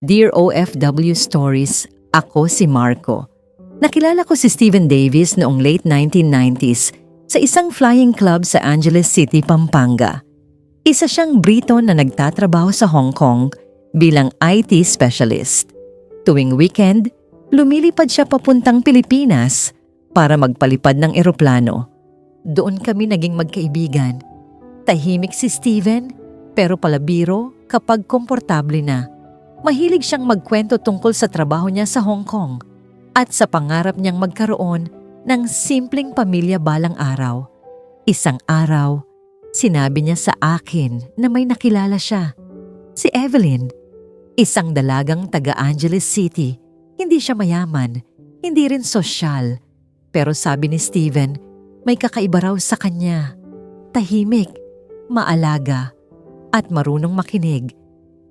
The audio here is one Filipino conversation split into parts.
Dear OFW Stories, ako si Marco. Nakilala ko si Steven Davis noong late 1990s sa isang flying club sa Angeles City, Pampanga. Isa siyang Briton na nagtatrabaho sa Hong Kong bilang IT specialist. Tuwing weekend, lumilipad siya papuntang Pilipinas para magpalipad ng eroplano. Doon kami naging magkaibigan. Tahimik si Steven pero palabiro kapag komportable na. Mahilig siyang magkwento tungkol sa trabaho niya sa Hong Kong at sa pangarap niyang magkaroon ng simpleng pamilya balang araw. Isang araw, sinabi niya sa akin na may nakilala siya. Si Evelyn, isang dalagang taga Angeles City. Hindi siya mayaman, hindi rin sosyal. Pero sabi ni Steven, may kakaiba raw sa kanya. Tahimik, maalaga, at marunong makinig.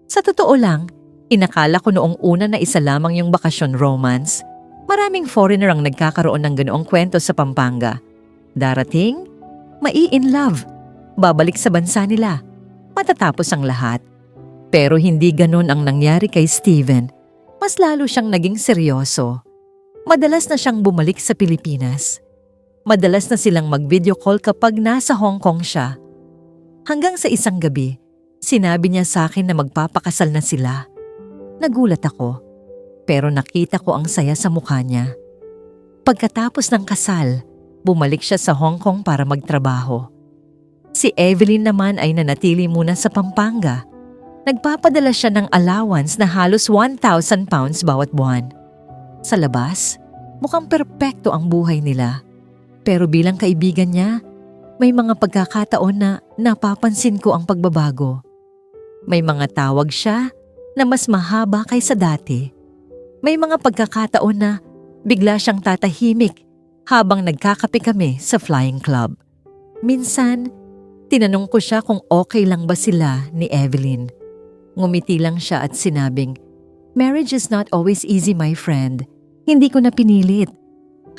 Sa totoo lang, inakala ko noong una na isa lamang yung bakasyon romance. Maraming foreigner ang nagkakaroon ng ganoong kwento sa Pampanga. Darating, mai-in love, babalik sa bansa nila, matatapos ang lahat. Pero hindi ganon ang nangyari kay Steven. Mas lalo siyang naging seryoso. Madalas na siyang bumalik sa Pilipinas. Madalas na silang mag-video call kapag nasa Hong Kong siya. Hanggang sa isang gabi, sinabi niya sa akin na magpapakasal na sila. Nagulat ako, pero nakita ko ang saya sa mukha niya. Pagkatapos ng kasal, bumalik siya sa Hong Kong para magtrabaho. Si Evelyn naman ay nanatili muna sa Pampanga. Nagpapadala siya ng allowance na halos 1,000 pounds bawat buwan. Sa labas, mukhang perpekto ang buhay nila. Pero bilang kaibigan niya, may mga pagkakataon na napapansin ko ang pagbabago. May mga tawag siya na mas mahaba kaysa dati. May mga pagkakataon na bigla siyang tatahimik habang nagkakape kami sa flying club. Minsan, tinanong ko siya kung okay lang ba sila ni Evelyn. Ngumiti lang siya at sinabing, "Marriage is not always easy, my friend. Hindi ko na pinilit."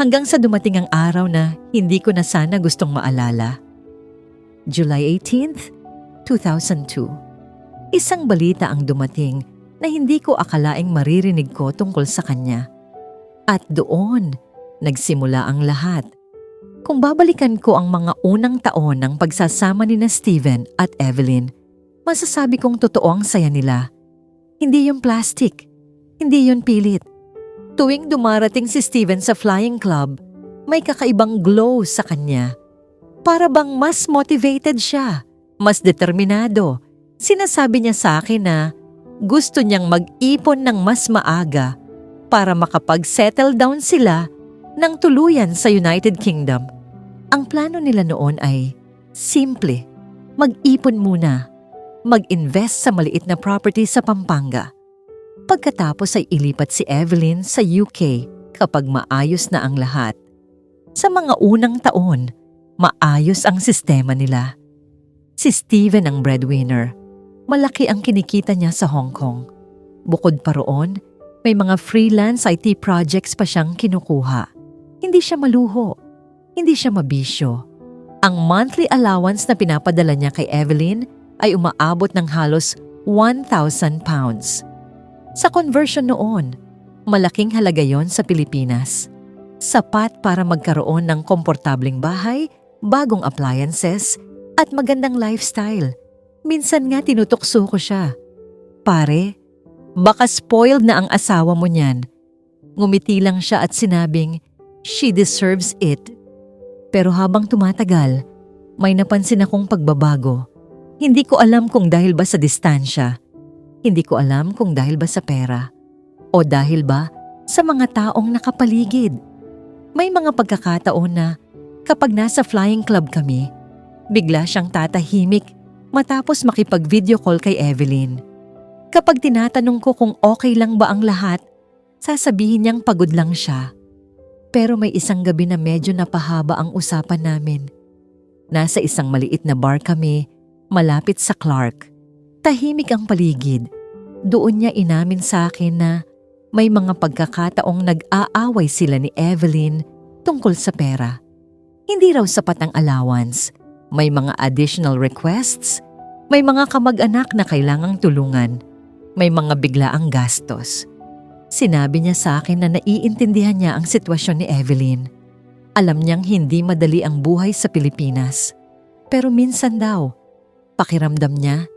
Hanggang sa dumating ang araw na hindi ko na sana gustong maalala. July 18th, 2002. Isang balita ang dumating na hindi ko akalaing maririnig ko tungkol sa kanya. At doon, nagsimula ang lahat. Kung babalikan ko ang mga unang taon ng pagsasama ni na Steven at Evelyn, masasabi kong totoo ang saya nila. Hindi yung plastic, hindi yun pilit. Tuwing dumarating si Steven sa flying club, may kakaibang glow sa kanya. Para bang mas motivated siya, mas determinado. Sinasabi niya sa akin na gusto niyang mag-ipon ng mas maaga para makapag-settle down sila ng tuluyan sa United Kingdom. Ang plano nila noon ay simple, mag-ipon muna, mag-invest sa maliit na property sa Pampanga. Pagkatapos ay ilipat si Evelyn sa UK kapag maayos na ang lahat. Sa mga unang taon, maayos ang sistema nila. Si Steven ang breadwinner. Malaki ang kinikita niya sa Hong Kong. Bukod pa roon, may mga freelance IT projects pa siyang kinukuha. Hindi siya maluho. Hindi siya mabisyo. Ang monthly allowance na pinapadala niya kay Evelyn ay umaabot ng halos 1,000 pounds. Sa conversion noon, malaking halaga yon sa Pilipinas. Sapat para magkaroon ng komportableng bahay, bagong appliances, at magandang lifestyle. Minsan nga tinutukso ko siya. "Pare, baka spoiled na ang asawa mo niyan." Ngumiti lang siya at sinabing, "She deserves it." Pero habang tumatagal, may napansin akong pagbabago. Hindi ko alam kung dahil ba sa distansya. Hindi ko alam kung dahil ba sa pera. O dahil ba sa mga taong nakapaligid. May mga pagkakataon na kapag nasa flying club kami, bigla siyang tatahimik matapos makipag-video call kay Evelyn. Kapag tinatanong ko kung okay lang ba ang lahat, sasabihin niyang pagod lang siya. Pero may isang gabi na medyo napahaba ang usapan namin. Nasa isang maliit na bar kami, malapit sa Clark. Tahimik ang paligid. Doon niya inamin sa akin na may mga pagkakataong nag-aaway sila ni Evelyn tungkol sa pera. Hindi raw sapat ang allowance. May mga additional requests. May mga kamag-anak na kailangang tulungan. May mga biglaang gastos. Sinabi niya sa akin na naiintindihan niya ang sitwasyon ni Evelyn. Alam niyang hindi madali ang buhay sa Pilipinas. Pero minsan daw, pakiramdam niya,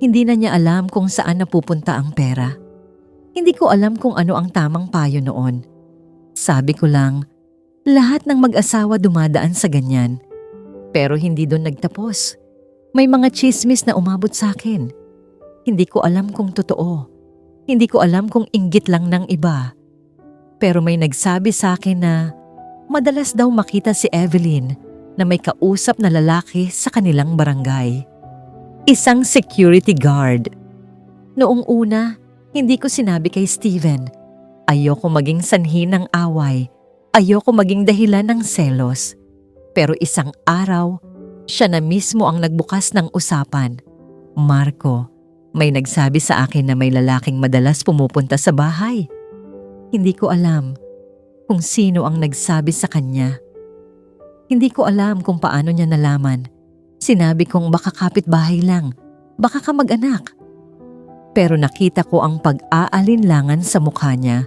hindi na niya alam kung saan napupunta ang pera. Hindi ko alam kung ano ang tamang payo noon. Sabi ko lang, lahat ng mag-asawa dumadaan sa ganyan. Pero hindi doon nagtapos. May mga chismis na umabot sa akin. Hindi ko alam kung totoo. Hindi ko alam kung inggit lang ng iba. Pero may nagsabi sa akin na madalas daw makita si Evelyn na may kausap na lalaki sa kanilang barangay. Isang security guard. Noong una, hindi ko sinabi kay Steven. Ayoko maging sanhi ng away. Ayoko maging dahilan ng selos. Pero isang araw, siya na mismo ang nagbukas ng usapan. Marco, may nagsabi sa akin na may lalaking madalas pumupunta sa bahay. Hindi ko alam kung sino ang nagsabi sa kanya. Hindi ko alam kung paano niya nalaman. Sinabi kong baka kapitbahay lang, baka kamag-anak. Pero nakita ko ang pag-aalinlangan sa mukha niya.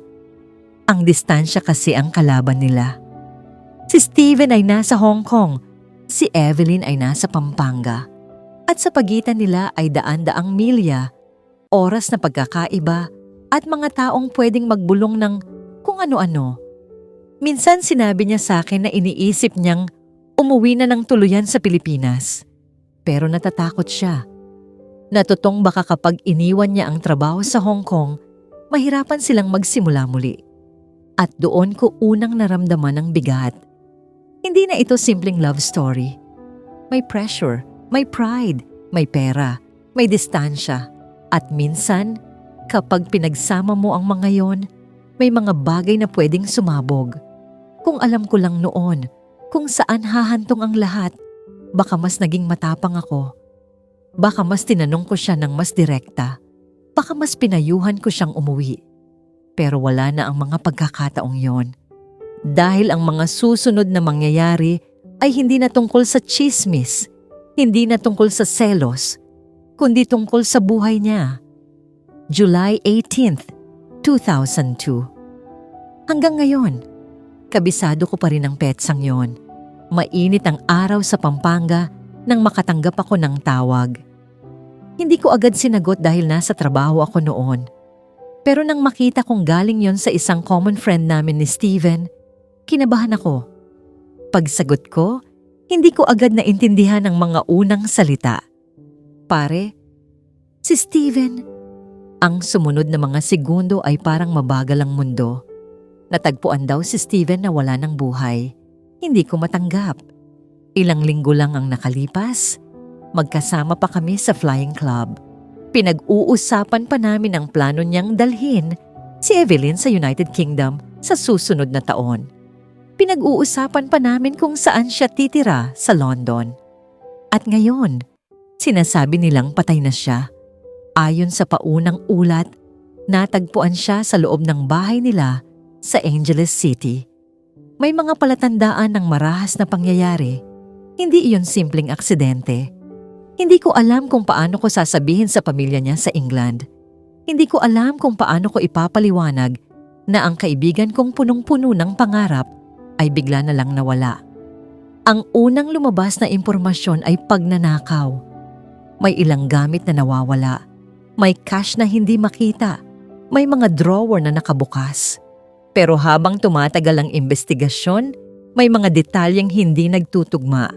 Ang distansya kasi ang kalaban nila. Si Steven ay nasa Hong Kong, si Evelyn ay nasa Pampanga. At sa pagitan nila ay daan-daang milya, oras na pagkakaiba at mga taong pwedeng magbulong ng kung ano-ano. Minsan sinabi niya sa akin na iniisip niyang umuwi na ng tuluyan sa Pilipinas. Pero natatakot siya. Natutong baka kapag iniwan niya ang trabaho sa Hong Kong, mahirapan silang magsimula muli. At doon ko unang naramdaman ang bigat. Hindi na ito simpleng love story. May pressure, may pride, may pera, may distansya. At minsan, kapag pinagsama mo ang mga yon, may mga bagay na pwedeng sumabog. Kung alam ko lang noon, kung saan hahantong ang lahat, baka mas naging matapang ako. Baka mas tinanong ko siya ng mas direkta. Baka mas pinayuhan ko siyang umuwi. Pero wala na ang mga pagkakataong yon. Dahil ang mga susunod na mangyayari ay hindi na tungkol sa chismis, hindi na tungkol sa selos, kundi tungkol sa buhay niya. July 18th, 2002. Hanggang ngayon, kabisado ko pa rin ang petsang yon. Mainit ang araw sa Pampanga nang makatanggap ako ng tawag. Hindi ko agad sinagot dahil nasa trabaho ako noon. Pero nang makita kong galing yon sa isang common friend namin ni Steven, kinabahan ako. Pagsagot ko, hindi ko agad naintindihan ang mga unang salita. Pare, si Steven. Ang sumunod na mga segundo ay parang mabagal ang mundo. Natagpuan daw si Steven na wala ng buhay. Hindi ko matanggap. Ilang linggo lang ang nakalipas. Magkasama pa kami sa flying club. Pinag-uusapan pa namin ang plano niyang dalhin si Evelyn sa United Kingdom sa susunod na taon. Pinag-uusapan pa namin kung saan siya titira sa London. At ngayon, sinasabi nilang patay na siya. Ayon sa paunang ulat, natagpuan siya sa loob ng bahay nila sa Angeles City. May mga palatandaan ng marahas na pangyayari. Hindi iyon simpleng aksidente. Hindi ko alam kung paano ko sasabihin sa pamilya niya sa England. Hindi ko alam kung paano ko ipapaliwanag na ang kaibigan kong punong-puno ng pangarap ay bigla na lang nawala. Ang unang lumabas na impormasyon ay pagnanakaw. May ilang gamit na nawawala. May cash na hindi makita. May mga drawer na nakabukas. Pero habang tumatagal ang investigasyon, may mga detalyeng hindi nagtutugma.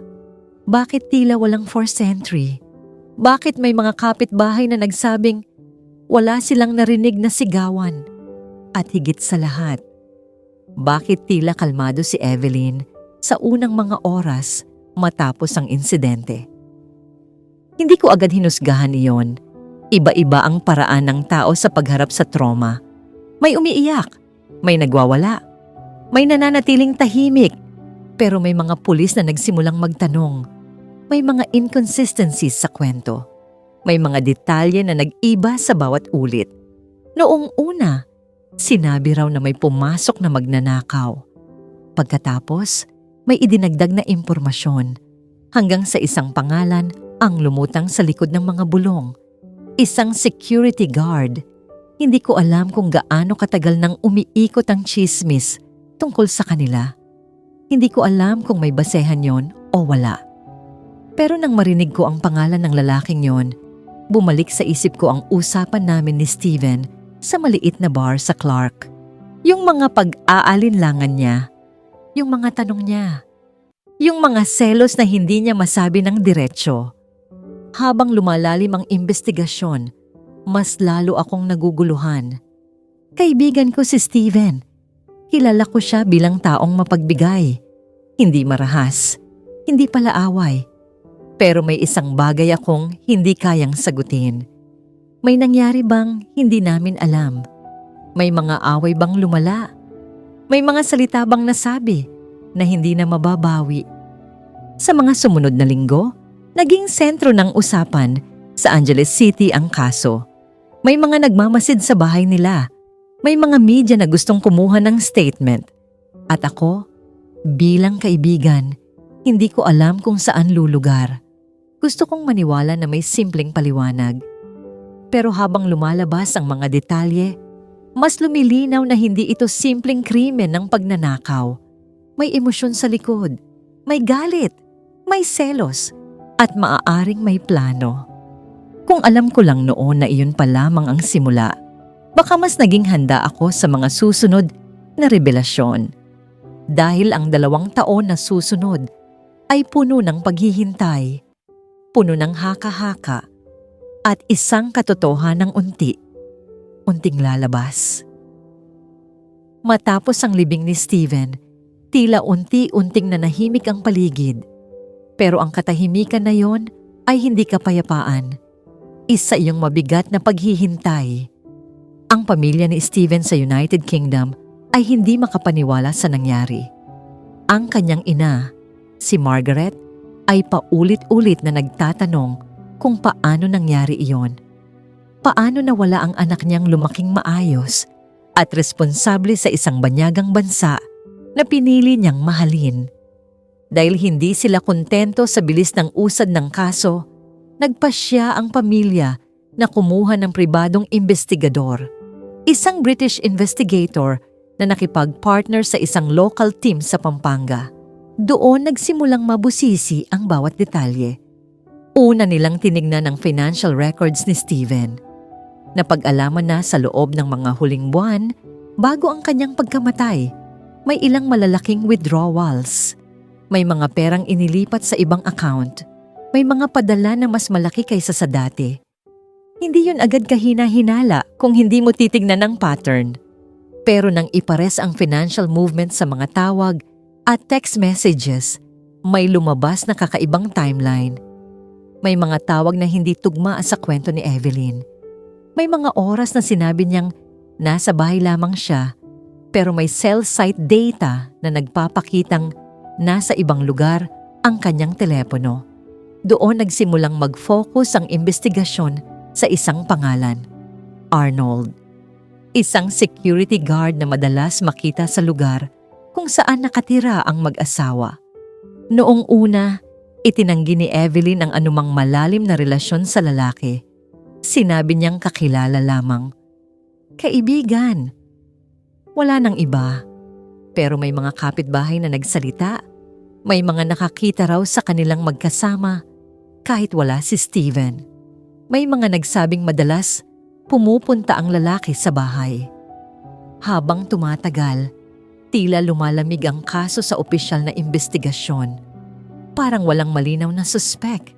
Bakit tila walang forced entry? Bakit may mga kapitbahay na nagsabing wala silang narinig na sigawan? At higit sa lahat, bakit tila kalmado si Evelyn sa unang mga oras matapos ang insidente? Hindi ko agad hinusgahan iyon. Iba-iba ang paraan ng tao sa pagharap sa trauma. May umiiyak, may nagwawala, may nananatiling tahimik, pero may mga pulis na nagsimulang magtanong. May mga inconsistencies sa kwento. May mga detalye na nag-iba sa bawat ulit. Noong una, sinabi raw na may pumasok na magnanakaw. Pagkatapos, may idinagdag na impormasyon. Hanggang sa isang pangalan ang lumutang sa likod ng mga bulong. Isang security guard Hindi ko alam kung gaano katagal nang umiikot ang chismis tungkol sa kanila. Hindi ko alam kung may basehan yon o wala. Pero nang marinig ko ang pangalan ng lalaking yon, bumalik sa isip ko ang usapan namin ni Steven sa maliit na bar sa Clark. Yung mga pag-aalinlangan niya, yung mga tanong niya, yung mga selos na hindi niya masabi ng diretsyo. Habang lumalalim ang investigasyon, mas lalo akong naguguluhan. Kaibigan ko si Steven. Kilala ko siya bilang taong mapagbigay. Hindi marahas, hindi palaaway. Pero may isang bagay akong hindi kayang sagutin. May nangyari bang hindi namin alam? May mga away bang lumala? May mga salita bang nasabi na hindi na mababawi? Sa mga sumunod na linggo, naging sentro ng usapan sa Angeles City ang kaso. May mga nagmamasid sa bahay nila. May mga media na gustong kumuha ng statement. At ako, bilang kaibigan, hindi ko alam kung saan lulugar. Gusto kong maniwala na may simpleng paliwanag. Pero habang lumalabas ang mga detalye, mas lumilinaw na hindi ito simpleng krimen ng pagnanakaw. May emosyon sa likod, may galit, may selos, at maaaring may plano. Kung alam ko lang noon na iyon pa lamang ang simula, baka mas naging handa ako sa mga susunod na revelasyon. Dahil ang 2 taon na susunod ay puno ng paghihintay, puno ng haka-haka, at isang katotohanan ng unting lalabas. Matapos ang libing ni Steven, tila unti-unting nanahimik ang paligid. Pero ang katahimikan na yon ay hindi kapayapaan. Isa iyong mabigat na paghihintay. Ang pamilya ni Steven sa United Kingdom ay hindi makapaniwala sa nangyari. Ang kanyang ina, si Margaret, ay paulit-ulit na nagtatanong kung paano nangyari iyon. Paano nawala ang anak niyang lumaking maayos at responsable sa isang banyagang bansa na pinili niyang mahalin. Dahil hindi sila kontento sa bilis ng usad ng kaso, nagpasya ang pamilya na kumuha ng pribadong investigador, isang British investigator na nakipag-partner sa isang local team sa Pampanga. Doon nagsimulang mabusisi ang bawat detalye. Una nilang tinignan ang financial records ni Steven. Napag-alaman na sa loob ng mga huling buwan, bago ang kanyang pagkamatay, may ilang malalaking withdrawals. May mga perang inilipat sa ibang account. May mga padala na mas malaki kaysa sa dati. Hindi yun agad kahina-hinala kung hindi mo titignan ang pattern. Pero nang ipares ang financial movement sa mga tawag at text messages, may lumabas na kakaibang timeline. May mga tawag na hindi tugma sa kwento ni Evelyn. May mga oras na sinabi niyang nasa bahay lamang siya, pero may cell site data na nagpapakitang nasa ibang lugar ang kanyang telepono. Doon nagsimulang mag-focus ang investigasyon sa isang pangalan, Arnold. Isang security guard na madalas makita sa lugar kung saan nakatira ang mag-asawa. Noong una, itinanggi ni Evelyn ang anumang malalim na relasyon sa lalaki. Sinabi niyang kakilala lamang. Kaibigan. Wala nang iba. Pero may mga kapitbahay na nagsalita. May mga nakakita raw sa kanilang magkasama kahit wala si Steven. May mga nagsabing madalas pumupunta ang lalaki sa bahay. Habang tumatagal, tila lumalamig ang kaso sa opisyal na investigasyon. Parang walang malinaw na suspek.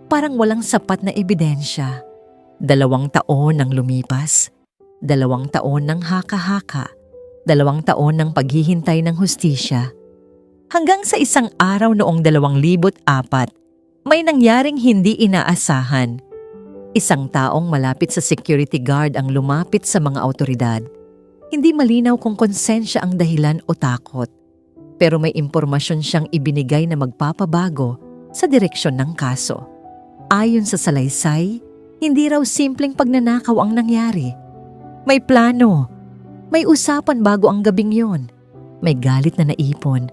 Parang walang sapat na ebidensya. 2 taon nang lumipas. 2 taon ng haka-haka. 2 taon ng paghihintay ng hustisya. Hanggang sa isang araw noong 2004, may nangyaring hindi inaasahan. Isang taong malapit sa security guard ang lumapit sa mga awtoridad. Hindi malinaw kung konsensya ang dahilan o takot. Pero may impormasyon siyang ibinigay na magpapabago sa direksyon ng kaso. Ayon sa salaysay, hindi raw simpleng pagnanakaw ang nangyari. May plano. May usapan bago ang gabing yon. May galit na naipon.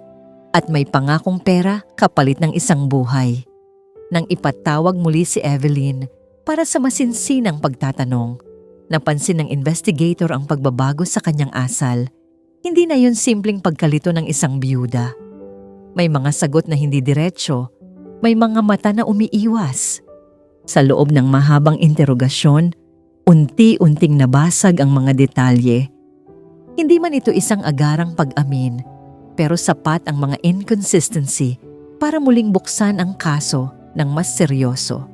At may pangakong pera kapalit ng isang buhay. Nang ipatawag muli si Evelyn para sa masinsinang pagtatanong, Napansin ng investigator ang pagbabago sa kanyang asal. Hindi na yun simpleng pagkalito ng isang biyuda. May mga sagot na hindi diretsyo, may mga mata na umiiwas. Sa loob ng mahabang interogasyon, unti-unting nabasag ang mga detalye. Hindi man ito isang agarang pag-amin, pero sapat ang mga inconsistency para muling buksan ang kaso ng mas seryoso.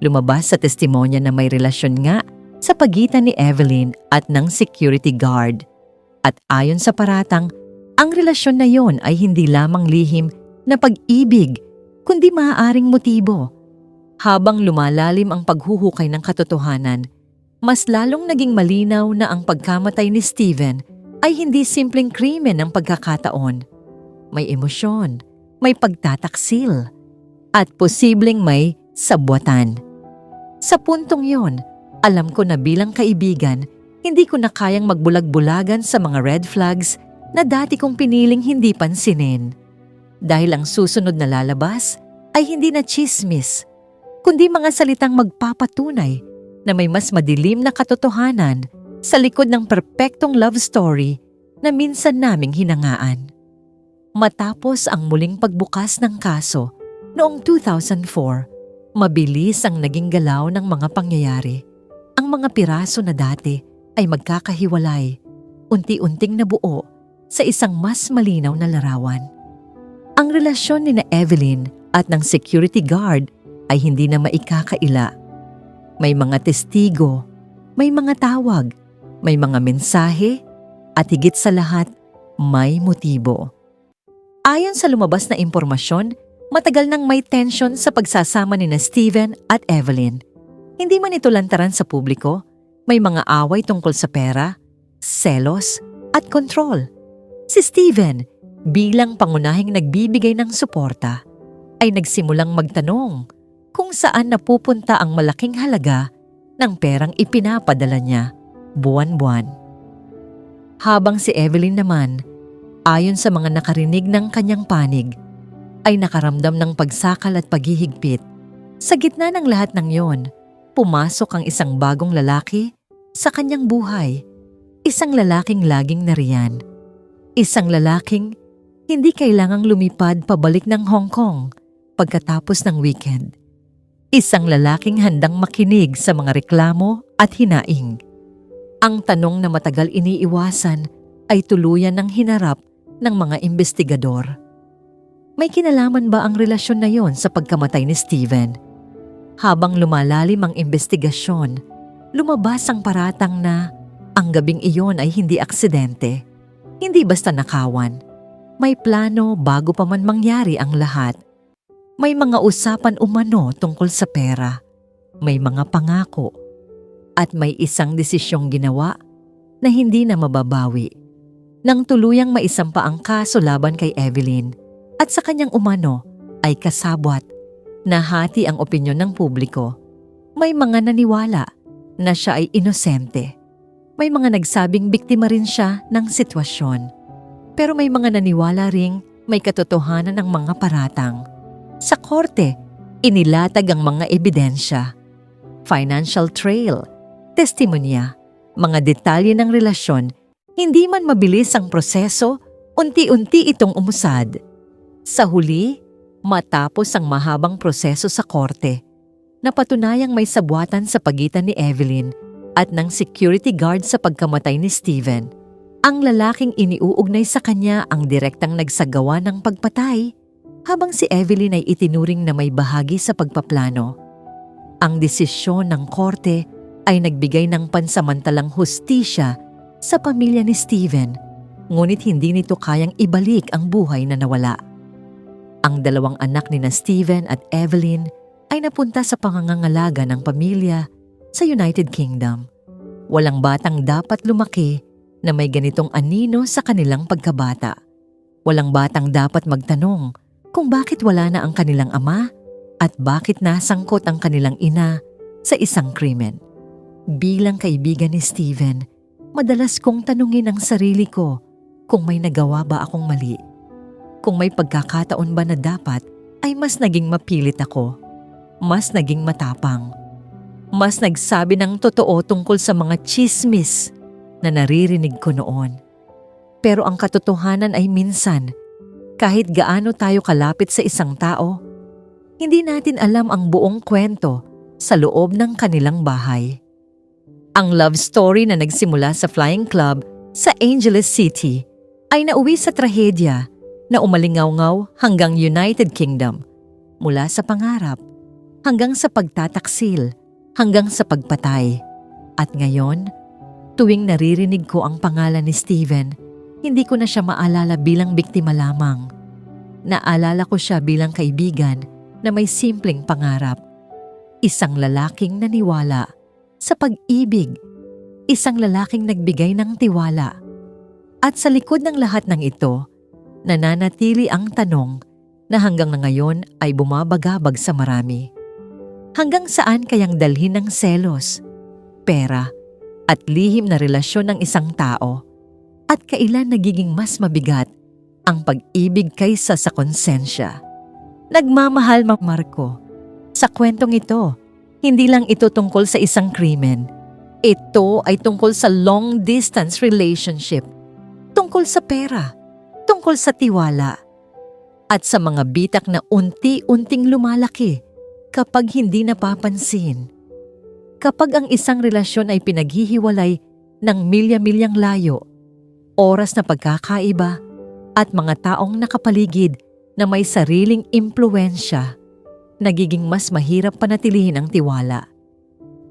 Lumabas sa testimonya na may relasyon nga sa pagitan ni Evelyn at ng security guard. At ayon sa paratang, ang relasyon na yon ay hindi lamang lihim na pag-ibig, kundi maaaring motibo. Habang lumalalim ang paghuhukay ng katotohanan, mas lalong naging malinaw na ang pagkamatay ni Steven ay hindi simpleng krimen ng pagkakataon. May emosyon, may pagtataksil, at posibleng may sabwatan. Sa puntong yon, alam ko na bilang kaibigan, hindi ko na kayang magbulag-bulagan sa mga red flags na dati kong piniling hindi pansinin. Dahil ang susunod na lalabas ay hindi na chismis, kundi mga salitang magpapatunay na may mas madilim na katotohanan sa likod ng perpektong love story na minsan naming hinangaan. Matapos ang muling pagbukas ng kaso noong 2004, mabilis ang naging galaw ng mga pangyayari. Ang mga piraso na dati ay magkakahiwalay, unti-unting nabuo sa isang mas malinaw na larawan. Ang relasyon ni na Evelyn at ng security guard ay hindi na maikakaila. May mga testigo, may mga tawag, may mga mensahe, at higit sa lahat, may motibo. Ayon sa lumabas na impormasyon, matagal nang may tension sa pagsasama ni na Steven at Evelyn. Hindi man ito lantaran sa publiko, may mga away tungkol sa pera, selos, at kontrol. Si Steven, bilang pangunahing nagbibigay ng suporta, ay nagsimulang magtanong kung saan napupunta ang malaking halaga ng perang ipinapadala niya buwan-buwan. Habang si Evelyn naman, ayon sa mga nakarinig ng kanyang panig, ay nakaramdam ng pagsakal at paghihigpit. Sa gitna ng lahat ng yon, pumasok ang isang bagong lalaki sa kanyang buhay. Isang lalaking laging nariyan. Isang lalaking hindi kailangang lumipad pabalik ng Hong Kong pagkatapos ng weekend. Isang lalaking handang makinig sa mga reklamo at hinaing. Ang tanong na matagal iniiwasan ay tuluyan ng hinarap ng mga investigador. May kinalaman ba ang relasyon na yon sa pagkamatay ni Steven? Habang lumalalim ang investigasyon, lumabas ang paratang na ang gabing iyon ay hindi aksidente, hindi basta nakawan. May plano bago pa man mangyari ang lahat. May mga usapan umano tungkol sa pera, may mga pangako, at may isang desisyong ginawa na hindi na mababawi. Nang tuluyang maisampa ang kaso laban kay Evelyn at sa kanyang umano ay kasabwat, nahati ang opinyon ng publiko. May mga naniwala na siya ay inosente. May mga nagsabing biktima rin siya ng sitwasyon. Pero may mga naniwala ring may katotohanan ng mga paratang. Sa korte, inilatag ang mga ebidensya, financial trail, testimonya, mga detalye ng relasyon. Hindi man mabilis ang proseso, unti-unti itong umusad. Sa huli, matapos ang mahabang proseso sa korte, napatunayang may sabwatan sa pagitan ni Evelyn at ng security guard sa pagkamatay ni Steven. Ang lalaking iniuugnay sa kanya ang direktang nagsagawa ng pagpatay, habang si Evelyn ay itinuring na may bahagi sa pagpaplano. Ang desisyon ng korte ay nagbigay ng pansamantalang hustisya sa pamilya ni Steven, ngunit hindi nito kayang ibalik ang buhay na nawala. Ang dalawang anak ni na Steven at Evelyn ay napunta sa pangangangalaga ng pamilya sa United Kingdom. Walang batang dapat lumaki na may ganitong anino sa kanilang pagkabata. Walang batang dapat magtanong kung bakit wala na ang kanilang ama at bakit nasangkot ang kanilang ina sa isang krimen. Bilang kaibigan ni Steven, madalas kong tanungin ang sarili ko kung may nagawa ba akong mali. Kung may pagkakataon ba na dapat ay mas naging mapilit ako, mas naging matapang, mas nagsabi ng totoo tungkol sa mga chismis na naririnig ko noon. Pero ang katotohanan ay minsan, kahit gaano tayo kalapit sa isang tao, hindi natin alam ang buong kwento sa loob ng kanilang bahay. Ang love story na nagsimula sa Flying Club sa Angeles City ay nauwi sa trahedya na umalingaw-ngaw hanggang United Kingdom, mula sa pangarap hanggang sa pagtataksil, hanggang sa pagpatay. At ngayon, tuwing naririnig ko ang pangalan ni Steven, hindi ko na siya maalala bilang biktima lamang. Naalala ko siya bilang kaibigan na may simpleng pangarap. Isang lalaking naniwala sa pag-ibig, isang lalaking nagbigay ng tiwala. At sa likod ng lahat ng ito, nananatili ang tanong na hanggang na ngayon ay bumabagabag sa marami. Hanggang saan kayang dalhin ng selos, pera, at lihim na relasyon ng isang tao? At kailan nagiging mas mabigat ang pag-ibig kaysa sa konsensya? Nagmamahal, Marco. Sa kwentong ito, hindi lang ito tungkol sa isang krimen. Ito ay tungkol sa long-distance relationship, tungkol sa pera, tungkol sa tiwala, at sa mga bitak na unti-unting lumalaki kapag hindi napapansin. Kapag ang isang relasyon ay pinaghihiwalay ng milya-milyang layo, oras na pagkakaiba, at mga taong nakapaligid na may sariling impluwensya, nagiging mas mahirap panatilihin ang tiwala.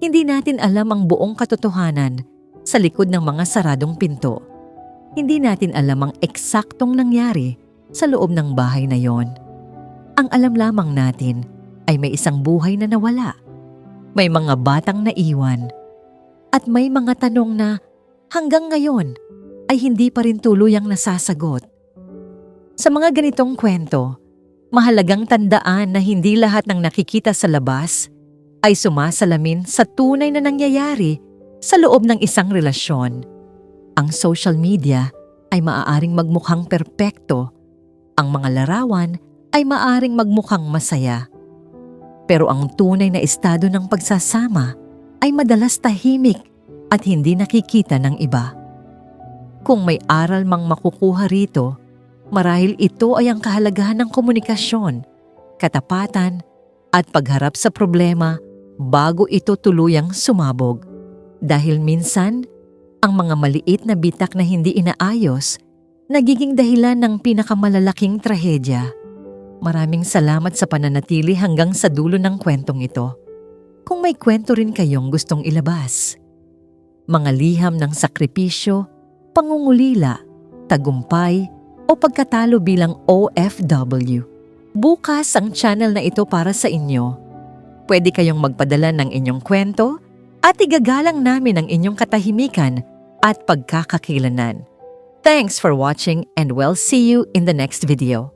Hindi natin alam ang buong katotohanan sa likod ng mga saradong pinto. Hindi natin alam ang eksaktong nangyari sa loob ng bahay na yon. Ang alam lamang natin ay may isang buhay na nawala, may mga batang naiwan, at may mga tanong na hanggang ngayon ay hindi pa rin tuluyang nasasagot. Sa mga ganitong kwento, mahalagang tandaan na hindi lahat ng nakikita sa labas ay sumasalamin sa tunay na nangyayari sa loob ng isang relasyon. Ang social media ay maaaring magmukhang perpekto, ang mga larawan ay maaaring magmukhang masaya. Pero ang tunay na estado ng pagsasama ay madalas tahimik at hindi nakikita ng iba. Kung may aral mang makukuha rito, marahil ito ay ang kahalagahan ng komunikasyon, katapatan, at pagharap sa problema bago ito tuluyang sumabog. Dahil minsan, ang mga maliit na bitak na hindi inaayos, nagiging dahilan ng pinakamalalaking trahedya. Maraming salamat sa pananatili hanggang sa dulo ng kwentong ito. Kung may kwento rin kayong gustong ilabas, mga liham ng sakripisyo, pangungulila, tagumpay, o pagkatalo bilang OFW, bukas ang channel na ito para sa inyo. Pwede kayong magpadala ng inyong kwento at igagalang namin ang inyong katahimikan at pagkakakilanan. Thanks for watching and we'll see you in the next video.